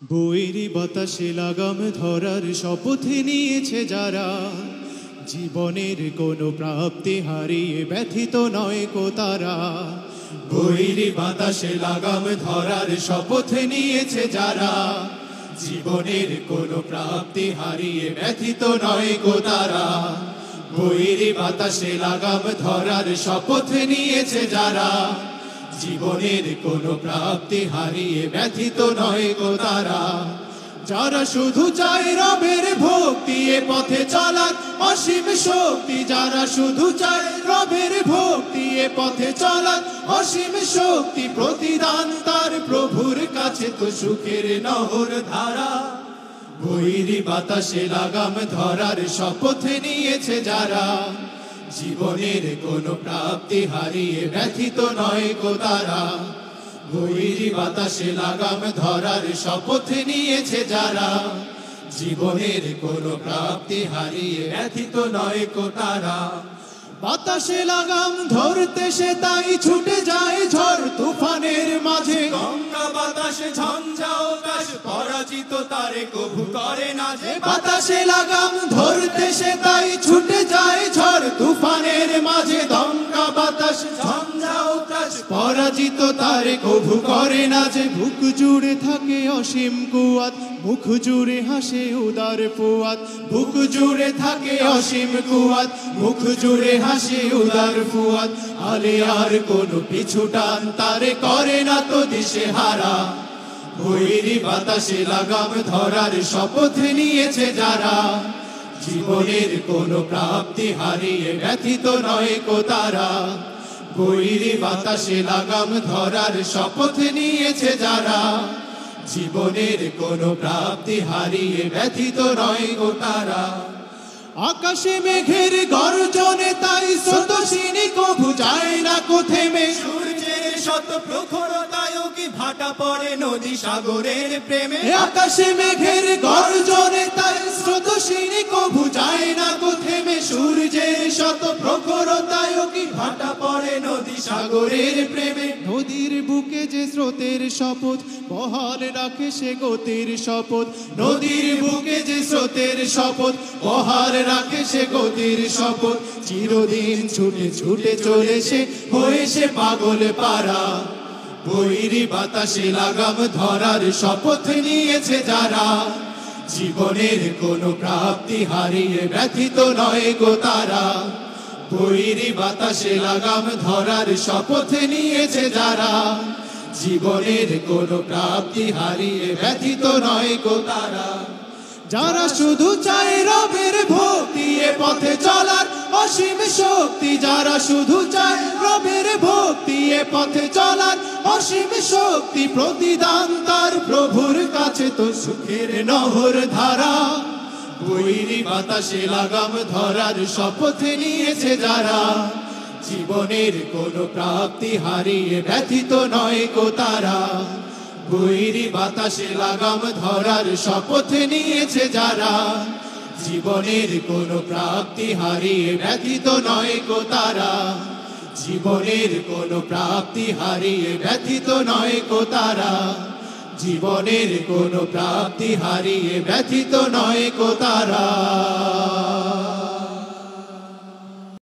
বৈরী বাতাসে লাগাম ধরার শপথ নিয়েছে যারা, জীবনের কোনো প্রাপ্তি হারিয়ে ব্যথিত নয় কো তারা। বৈরী বাতাসে লাগাম ধরার শপথ নিয়েছে যারা, জীবনের কোনো প্রাপ্তি হারিয়ে ব্যথিত নয় কো তারা। বৈরী বাতাসে লাগাম ধরার শপথ নিয়েছে যারা, জীবনের কোনো প্রাপ্তি হারিয়ে ব্যথিত নয় গো তারা। যারা শুধু চায় রবের ভক্তি এ পথে চলার অসীম শক্তি, যারা শুধু চায় রবের ভক্তি এ পথে চলার অসীম শক্তি, প্রতিদান তার প্রভুর কাছে তো সুখের নহর ধারা। বৈরী বাতাসে লাগাম ধরার শপথ নিয়েছে যারা, জীবনের কোনো প্রাপ্তি হারিয়ে ব্যথিত নয় গো তারা। বৈরী বাতাসে লাগাম ধরার শপথ নিয়েছে যারা, জীবনের কোনো প্রাপ্তি হারিয়ে ব্যথিত নয় গো তারা। বাতাসে লাগাম ধরতে সে তাই ছুটে যায় ঝড় তুফানের মাঝে, গঙ্গা বাতাসে ঝঞ্ঝা আকাশ পরাজিত তারে কভু করে না যে। বাতাসে লাগাম ধরতে সে তাই ছুটে যায় ঝড় তুফানের মাঝে, গঙ্গা বাতাস ঝঞ্ঝা আকাশ পরাজিত তারে কভু করে না যে। বুক জুড়ে থাকে অসীম কুয়াত, মুখ জুড়ে হাসে উদার ফুয়াত। বুক জুড়ে থাকে অসীম কুয়াত, মুখ জুড়ে হাসে উদার ফুয়াত। আলে আর কোনো পিছু টান তারে করে না তো দিশে হারা। বৈরী বাতাসে লাগাম ধরার শপথ নিয়েছে যারা, জীবনের কোনো প্রাপ্তি হারিয়ে ব্যথিত নয় কো তারা। বৈরী বাতাসে লাগাম ধরার শপথ নিয়েছে যারা, জীবনের কোনো প্রাপ্তি হারিয়ে ব্যথিত নয় গো তারা। আকাশে মেঘের গর্জনে তাই স্রোতস্বিনী কভু যায় না কো থেমে, সূর্যের শত প্রখরতায় কি ভাটা পড়ে নদী সাগরের প্রেমে। আকাশে মেঘের গর্জনে তাই স্রোতস্বিনী কভু যায় না কো থেমে, সূর্যের শত প্রখরতায় কি ভাটা পড়ে নদী সাগরের প্রেমে। নদীর বুকে যে স্রোতের শপথ বহাল রাখে সে গতির শপথ, নদীর বুকে যে স্রোতের শপথ বহাল রাখে সে গতির শপথ। চিরদিন ছুটে ছুটে চলে সে হয়ে সে পাগল পারা। বৈরী বাতাসে লাগাম ধরার শপথ নিয়েছে যারা, জীবনের কোনো প্রাপ্তি হারিয়ে ব্যথিত নয় গো তারা। বৈরী বাতাসে লাগাম ধরার শপথ নিয়েছে যারা, জীবনের কোনো প্রাপ্তি হারিয়ে ব্যথিত নয় গো তারা। যারা শুধু চায় রবের ভক্তি এ পথে চলার অসীম শক্তি, যারা শুধু চায় রবের ভক্তি এ পথে চলার অসীম শক্তি, প্রতিদান তার প্রভুর কাছে তো সুখের নহর ধারা। বৈরী বাতাসে লাগাম ধরার শপথ নিয়েছে যারা, জীবনের কোনো প্রাপ্তি হারিয়ে ব্যথিত নয় গো তারা। বৈরী বাতাসে লাগাম ধরার শপথ নিয়েছে যারা, জীবনের কোনো প্রাপ্তি হারিয়ে ব্যথিত নয় গো তারা। জীবনের কোনো প্রাপ্তি হারিয়ে ব্যথিত নয় গো তারা। জীবনের কোনো প্রাপ্তি হারিয়ে ব্যথিত নয় গো তারা।